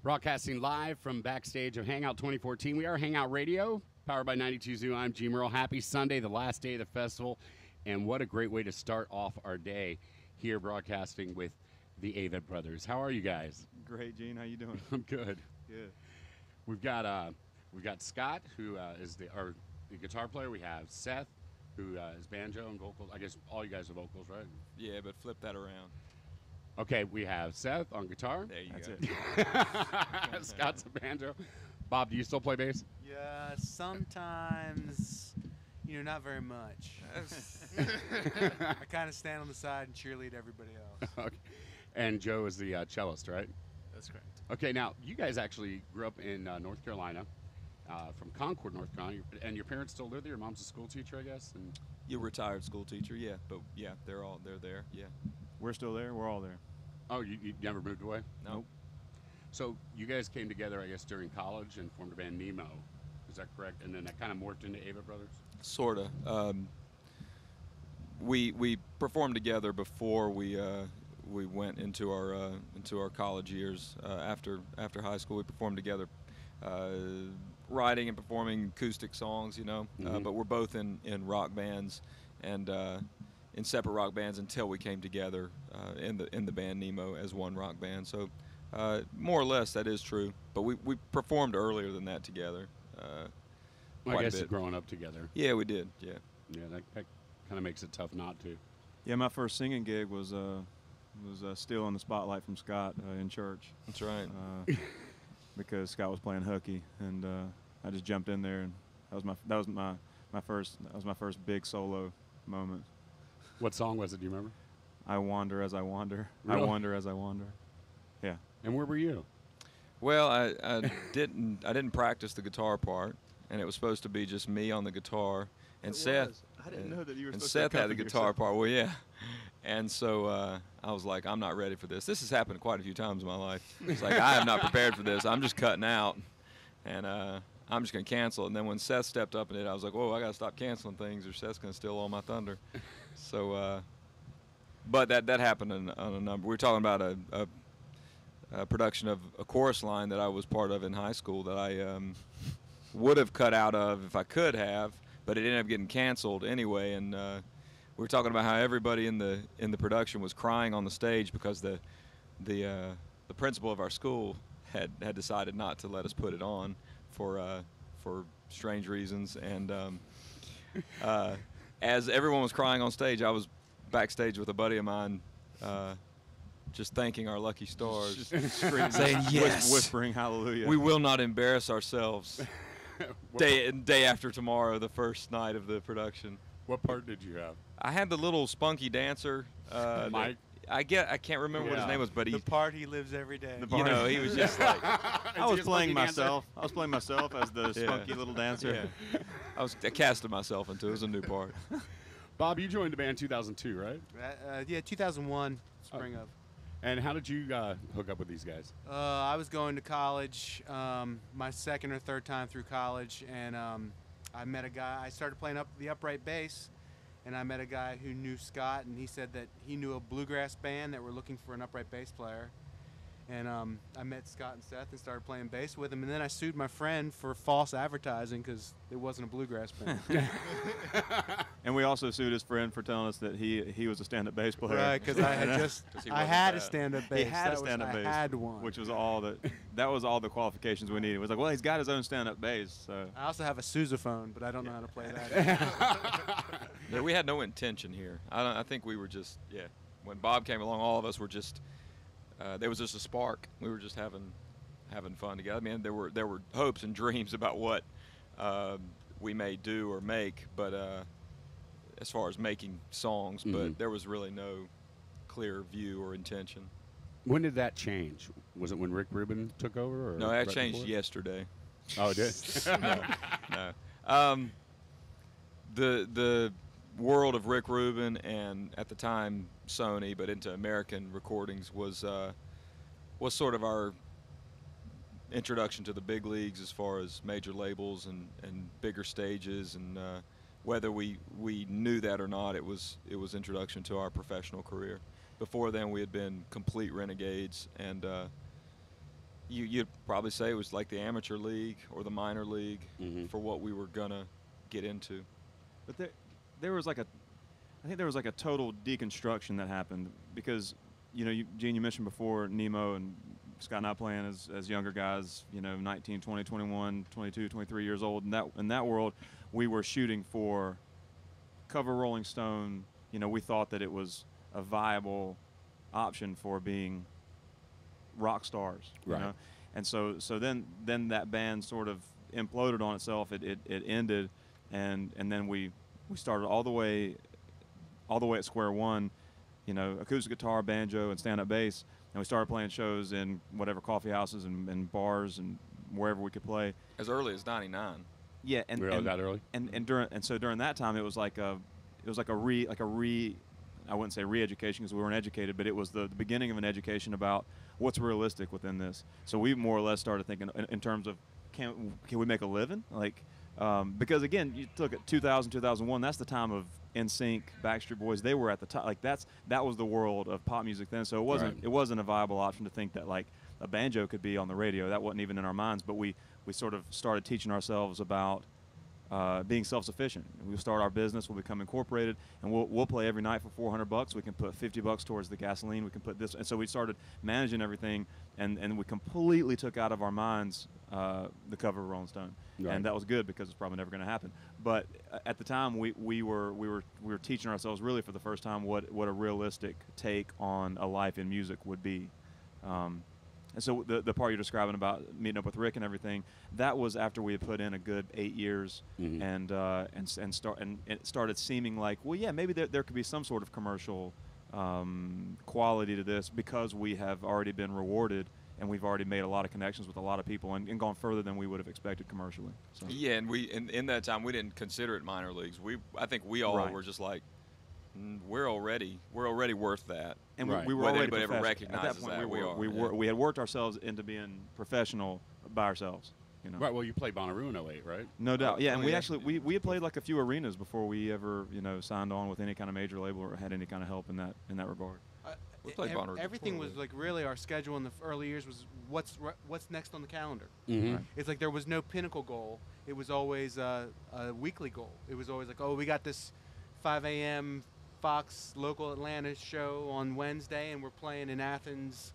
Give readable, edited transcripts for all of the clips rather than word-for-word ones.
Broadcasting live from Backstage of Hangout 2014. We are Hangout Radio, powered by 92 Zoo. I'm G. Merle. Happy Sunday, the last day of the festival. And what a great way to start off our day here broadcasting with the Avett brothers. How are you guys? Great, Gene. How you doing? I'm good. Good. We've got Scott, who is the guitar player. We have Seth, who is banjo and vocals. I guess all you guys are vocals, right? Yeah, but flip that around. Okay, we have Seth on guitar. There you That's go. it. Scott's a banjo. Bob, do you still play bass? Yeah, sometimes, not very much. I kind of stand on the side and cheerlead everybody else. Okay. And Joe is the cellist, right? That's correct. Okay, now, you guys actually grew up in North Carolina, from Concord, North Carolina, and your parents still live there? Your mom's a school teacher, I guess? And You're a retired school teacher, yeah, but yeah, they're there, yeah. We're still there. We're all there. Oh, you never moved away? Nope. So you guys came together, I guess, during college and formed a band, Nemo. Is that correct? And then that kind of morphed into Avett Brothers? Sorta. We performed together before we went into our college years. After high school, we performed together, writing and performing acoustic songs, Mm-hmm. But we're both in rock bands and in separate rock bands until we came together in the band Nemo as one rock band. So more or less that is true. But we performed earlier than that together. Well, I guess growing up together. Yeah, we did. Yeah. Yeah, that kind of makes it tough not to. Yeah, my first singing gig was still in the spotlight from Scott in church. That's right. Because Scott was playing hooky, and I just jumped in there, and that was my first big solo moment. What song was it? Do you remember? I wander as I wander. Really? I wander as I wander. Yeah. And where were you? Well, I didn't practice the guitar part, and it was supposed to be just me on the guitar, and Seth. I didn't know that you were And supposed Seth to had the accompany guitar yourself. part. Well, yeah. And so I was like, I'm not ready for this. This has happened quite a few times in my life. It's like I am not prepared for this. I'm just cutting out, and I'm just gonna cancel. And then when Seth stepped up in it, I was like, whoa, I gotta stop canceling things, or Seth's gonna steal all my thunder. So, but that happened on a number. We were talking about a production of a chorus line that I was part of in high school that I would have cut out of if I could have, but it ended up getting canceled anyway. And we were talking about how everybody in the production was crying on the stage because the principal of our school had decided not to let us put it on for strange reasons. And as everyone was crying on stage, I was backstage with a buddy of mine, just thanking our lucky stars, Just screaming, saying yes, whispering hallelujah. we will not embarrass ourselves. Day after tomorrow, the first night of the production. What part did you have? I had the little spunky dancer. Mike? I can't remember what his Yeah. name was, but The part he lives every day. he was just like, I was playing myself. I was playing myself as the Yeah. spunky little dancer. yeah. I casted myself into it. It was a new part. Bob, you joined the band 2002, right? Yeah, 2001, spring of. And how did you hook up with these guys? I was going to college, my second or third time through college, and I met a guy. I started playing the upright bass, and I met a guy who knew Scott, and he said that he knew a bluegrass band that were looking for an upright bass player. And I met Scott and Seth and started playing bass with them, and then I sued my friend for false advertising because it wasn't a bluegrass band. And we also sued his friend for telling us that he was a stand-up bass player. Right, because I had he I wasn't had a bad. stand-up bass. He had a That was- stand-up bass. I had one. Which was that was all the qualifications we needed. It was like, well, he's got his own stand-up bass. So I also have a sousaphone, but I don't know how to play that. Yeah, we had no intention here. I think we were just When Bob came along, all of us were just. There was just a spark. We were just having fun together. I mean, there were hopes and dreams about what we may do or make, but as far as making songs, but there was really no clear view or intention. When did that change? Was it when Rick Rubin took over? Or No, that right changed before? yesterday. Oh, it did? No. The world of Rick Rubin and at the time Sony, but into American recordings was sort of our introduction to the big leagues as far as major labels and bigger stages, and whether we knew that or not, it was introduction to our professional career. Before then, we had been complete renegades, and You'd probably say it was like the amateur league or the minor league for what we were gonna get into. But there was like I think there was like a total deconstruction that happened because, Gene, you mentioned before Nemo and Scott and I playing as younger guys, 19, 20, 21, 22, 23 years old. In that world, we were shooting for cover Rolling Stone. We thought that it was a viable option for being rock stars, right. And so then that band sort of imploded on itself. It ended, and then we started all the way at square one, acoustic guitar, banjo, and stand-up bass, and we started playing shows in whatever coffee houses and bars and wherever we could play. As early as '99. Yeah, and really that early. And during that time, it was like a I wouldn't say re-education because we weren't educated, but it was the beginning of an education about what's realistic within this. So we more or less started thinking in terms of can we make a living? Because again, you look at 2000, 2001, that's the time of NSYNC, Backstreet Boys. They were at the top. That was the world of pop music then. So it wasn't a viable option to think that like a banjo could be on the radio. That wasn't even in our minds. But we sort of started teaching ourselves about being self-sufficient. We'll start our business. We'll become incorporated, and we'll play every night for $400. We can put $50 towards the gasoline. We can put this, and so we started managing everything, and we completely took out of our minds the cover of Rolling Stone, and that was good because it's probably never going to happen. But at the time, we were teaching ourselves really for the first time what a realistic take on a life in music would be. And so the part you're describing about meeting up with Rick and everything, that was after we had put in a good 8 years, and it started seeming like, well, yeah, maybe there could be some sort of commercial quality to this because we have already been rewarded and we've already made a lot of connections with a lot of people and gone further than we would have expected commercially. So. Yeah, and in that time we didn't consider it minor leagues. I think we all were just like, we're already worth that. And right. we were whether already anybody ever professional. recognizes At that point, that we had worked ourselves into being professional by ourselves. Right. Well, you played Bonnaroo in 08, right? No doubt. Yeah, and we actually we had played like a few arenas before we ever signed on with any kind of major label or had any kind of help in that regard. We played Bonnaroo everything before, was like really our schedule in the early years was what's next on the calendar. Mm-hmm. Right. It's like there was no pinnacle goal. It was always a weekly goal. It was always like, oh, we got this 5 a.m. Fox local Atlanta show on Wednesday, and we're playing in Athens,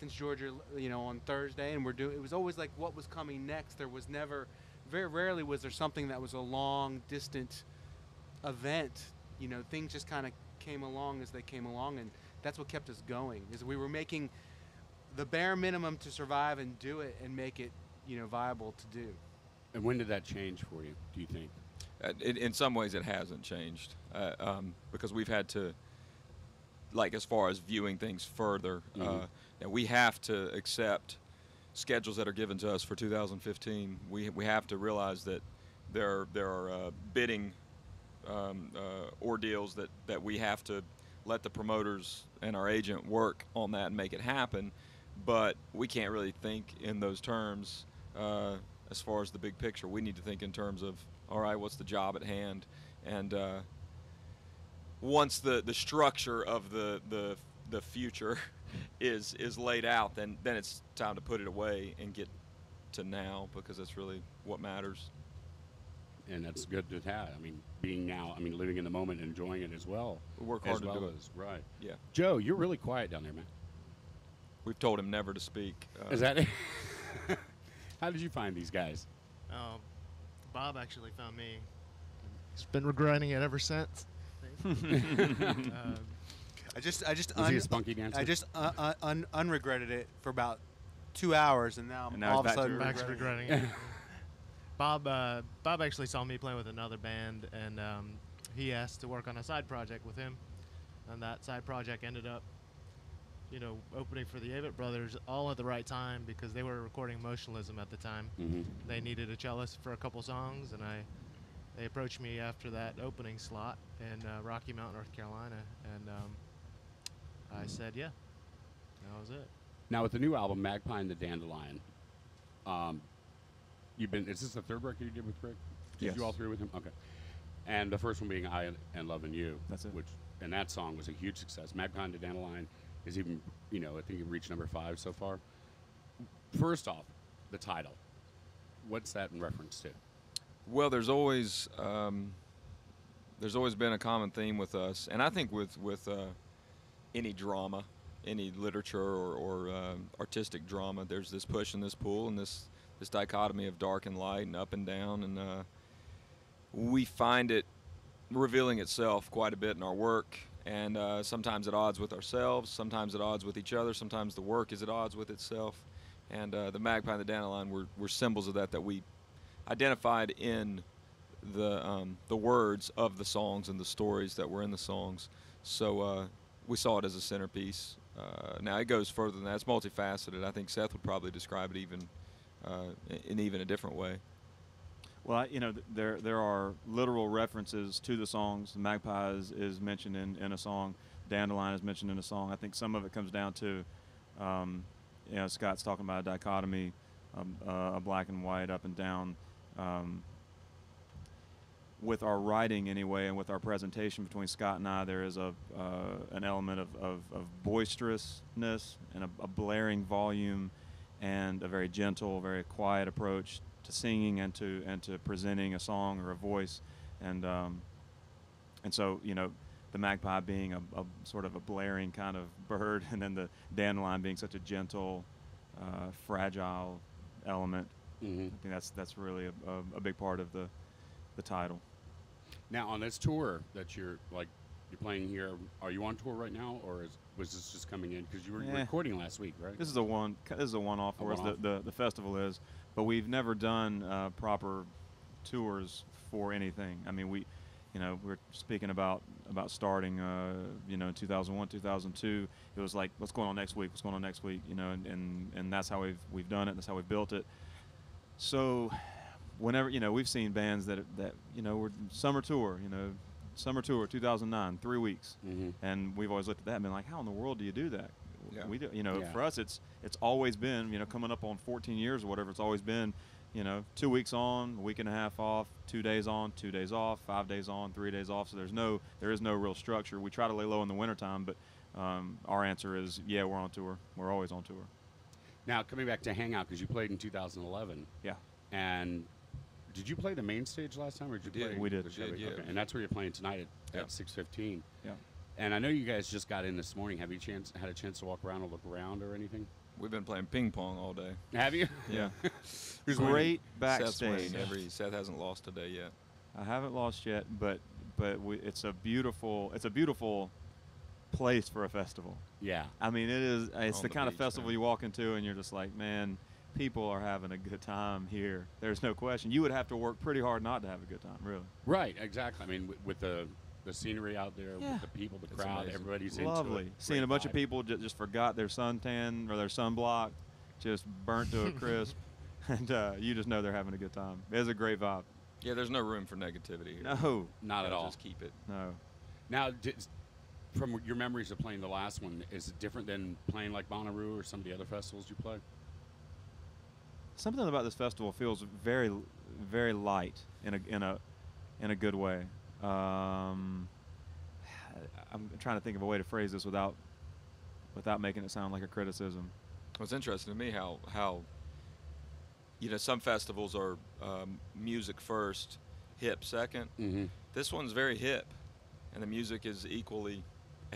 Georgia, on Thursday, and it was always like what was coming next. There was never, very rarely was there something that was a long, distant event. Things just kind of came along as they came along, and that's what kept us going. Is we were making the bare minimum to survive and do it and make it, viable to do. And when did that change for you, do you think? In some ways, it hasn't changed because we've had to, like, as far as viewing things further, we have to accept schedules that are given to us for 2015. We have to realize that there are bidding ordeals that we have to let the promoters and our agent work on that and make it happen, but we can't really think in those terms as far as the big picture. We need to think in terms of, all right, what's the job at hand? And once the structure of the future is laid out, then it's time to put it away and get to now, because that's really what matters. And that's good to have. Being now, living in the moment, and enjoying it as well. We work hard to do it. Right. Yeah. Joe, you're really quiet down there, man. We've told him never to speak. Is that it? How did you find these guys? Bob actually found me. He's been regretting it ever since. I just Was he a spunky dancer? I just unregretted it for about 2 hours, and now I'm all of a sudden Back's regretting it. Bob actually saw me playing with another band, and he asked to work on a side project with him, and that side project ended up, opening for the Avett brothers all at the right time, because they were recording Emotionalism at the time. Mm-hmm. They needed a cellist for a couple songs, and they approached me after that opening slot in Rocky Mount, North Carolina, and I said, yeah. That was it. Now, with the new album, Magpie and the Dandelion, is this the third record you did with Rick? Did Yes. you all three with him? Okay. And the first one being I and Loving You. That's it. And that song was a huge success. Magpie and the Dandelion is even, I think it reached number 5 so far. first off, the title. What's that in reference to? Well, there's always been a common theme with us, and I think with any drama, any literature or artistic drama, there's this push and this pull and this dichotomy of dark and light and up and down, and we find it revealing itself quite a bit in our work, and sometimes at odds with ourselves, sometimes at odds with each other, sometimes the work is at odds with itself, and the magpie and the dandelion were symbols of that we identified in the words of the songs and the stories that were in the songs. So we saw it as a centerpiece. Now it goes further than that. It's multifaceted. I think Seth would probably describe it even in even a different way. Well, there are literal references to the songs. The magpie is mentioned in a song. Dandelion is mentioned in a song. I think some of it comes down to, Scott's talking about a dichotomy, a black and white, up and down. With our writing anyway, and with our presentation between Scott and I, there is an element of boisterousness and a blaring volume, and a very gentle, very quiet approach to singing and to presenting a song or a voice, and so the magpie being a sort of a blaring kind of bird, and then the dandelion being such a gentle, fragile element. Mm-hmm. I think that's really a big part of the title. Now, on this tour that you're playing here, are you on tour right now, or was this just coming in because you were recording last week, right? This is a one-off for us. The festival is, but we've never done proper tours for anything. I mean, we're speaking about starting, in 2001, 2002. It was like, what's going on next week? What's going on next week? And that's how we've done it. That's how we've built it. So, whenever we've seen bands that were summer tour, 2009, 3 weeks, mm-hmm. and we've always looked at that and been like, how in the world do you do that? Yeah. We do, for us, it's always been, coming up on 14 years or whatever. It's always been, 2 weeks on, a week and a half off, 2 days on, 2 days off, 5 days on, 3 days off. So there is no real structure. We try to lay low in the wintertime, but our answer is, yeah, we're on tour. We're always on tour. Now, coming back to Hangout, because you played in 2011. Yeah. And did you play the main stage last time, or did you play? We did. The show? Yeah. Okay. And that's where you're playing tonight at 6:15. Yeah. And I know you guys just got in this morning. Have you had a chance to walk around or look around or anything? We've been playing ping pong all day. Have you? Yeah. Great Seth's backstage. winning Seth hasn't lost today yet. I haven't lost yet, but it's a beautiful place for a festival. Yeah. I mean, it's On the the kind of beach, festival man. you walk into and you're just like, man, people are having a good time here. There's no question. You would have to work pretty hard not to have a good time, really. Right. Exactly. I mean, with the scenery out there, Yeah. with the people, the It's crowd, amazing. everybody's into Lovely. it. Seeing Great a bunch of vibe. people just forgot their suntan or their sunblock, just burnt to a crisp, and you just know they're having a good time. It's a great vibe. Yeah, there's no room for negativity here. No, Not at all. Just keep it. no. Now, from your memories of playing the last one, is it different than playing like Bonnaroo or some of the other festivals you play? Something about this festival feels very, very light in a good way. I'm trying to think of a way to phrase this without making it sound like a criticism. It's interesting to me how some festivals are music first, hip second. Mm-hmm. This one's very hip, and the music is equally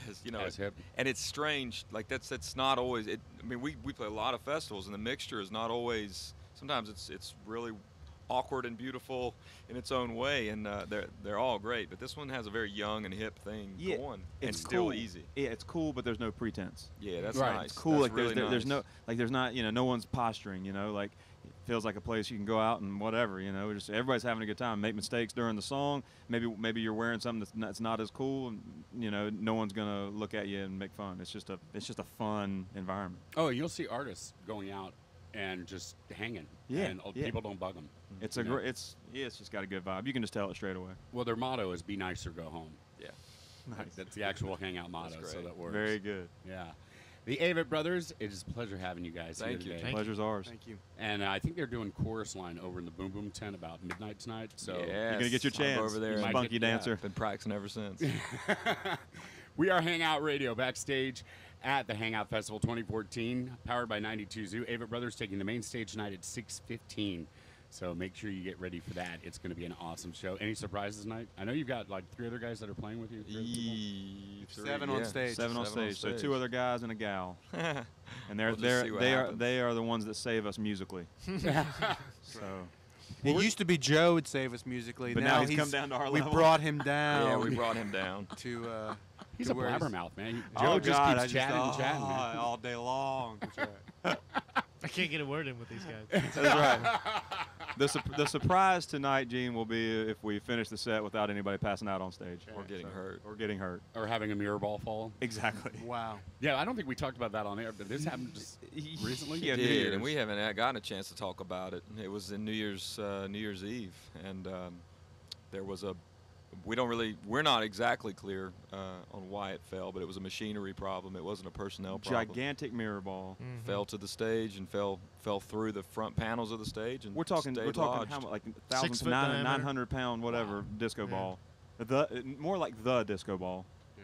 As hip. And it's strange. Like that's not always. I mean, we play a lot of festivals, and the mixture is not always. Sometimes it's really awkward and beautiful in its own way, and they're all great. But this one has a very young and hip thing going, and It's still cool. easy. Yeah, it's cool, but there's no pretense. Yeah, that's Right. nice. It's cool. That's Like really there's nice. there's not no one's posturing. Like it feels like a place you can go out and whatever. Just everybody's having a good time. Make mistakes during the song. Maybe you're wearing something that's not as cool, and no one's gonna look at you and make fun. It's just a fun environment. Oh, you'll see artists going out and just hanging. Yeah, And yeah. people don't bug them. It's You know? it's just got a good vibe. You can just tell it straight away. Well, their motto is "Be nice or go home." Yeah. Nice. That's the actual Hangout motto, That's so great. that works. Very good. Yeah. The Avett Brothers, it is a pleasure having you guys Thank here you. today. Thank Pleasure's ours. Thank you. And I think they're doing chorus line over in the Boom Boom tent about midnight tonight. So Yes, You're gonna get your I'm chance. over there. You and might Spunky get- yeah. dancer. Been practicing ever since. we are Hangout Radio Backstage at the Hangout Festival 2014, powered by 92 Zoo. Avett Brothers taking the main stage tonight at 6:15. So make sure you get ready for that. It's going to be an awesome show. Any surprises tonight? I know you've got like 3 other guys that are playing with you. 7 on stage. 7 on stage. So 2 other guys and a gal. And We'll just see what happens. they are the ones that save us musically. So It used to be Joe would save us musically. But now he's come down to our level. We brought him down. Yeah, we brought him down. to He's to a where he's- blabbermouth, man. Oh, Joe just God, keeps chatting and chatting. man. all day long. I can't get a word in with these guys. that's right. The surprise tonight, Gene, will be if we finish the set without anybody passing out on stage. Or getting hurt. Or getting hurt. Or having a mirror ball fall. Exactly. Wow. Yeah, I don't think we talked about that on air, but this happened just recently. Yeah, It New did, Year's. and we haven't gotten a chance to talk about it. It was in New Year's Eve, and there was we're not exactly clear on why it fell, but it was a machinery problem. It wasn't a personnel problem. Gigantic mirror ball. Fell to the stage and fell through the front panels of the stage, and We're talking stayed how much, lodged. like 6 foot diameter. 900 pound whatever disco Yeah. ball. More like the disco ball. Yeah.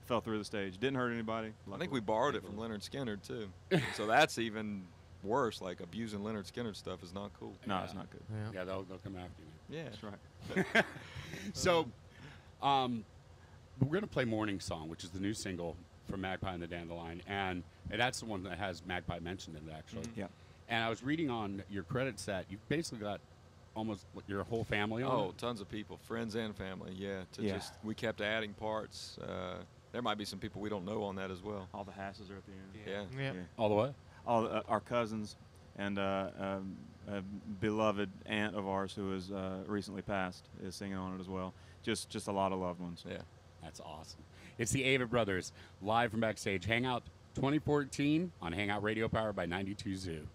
Fell through the stage. Didn't hurt anybody. I think we borrowed it from Leonard Skinner too, so that's even worse. Like abusing Leonard Skinner stuff is not cool. No, it's not good. Yeah. Yeah, they'll come after you. Yeah, That's right. So, we're going to play Morning Song, which is the new single from Magpie and the Dandelion, and that's the one that has Magpie mentioned in it, actually. Yeah. And I was reading on your credit set, you've basically got almost your whole family on Oh, it. tons of people, friends and family. Yeah, Yeah. we kept adding parts. There might be some people we don't know on that as well. All the hasses are at the end. Yeah. Yeah. All the way? All our cousins and a beloved aunt of ours who has recently passed is singing on it as well. Just a lot of loved ones. Yeah. That's awesome. It's the Avett Brothers, live from Backstage Hangout 2014 on Hangout Radio, powered by 92 Zoo.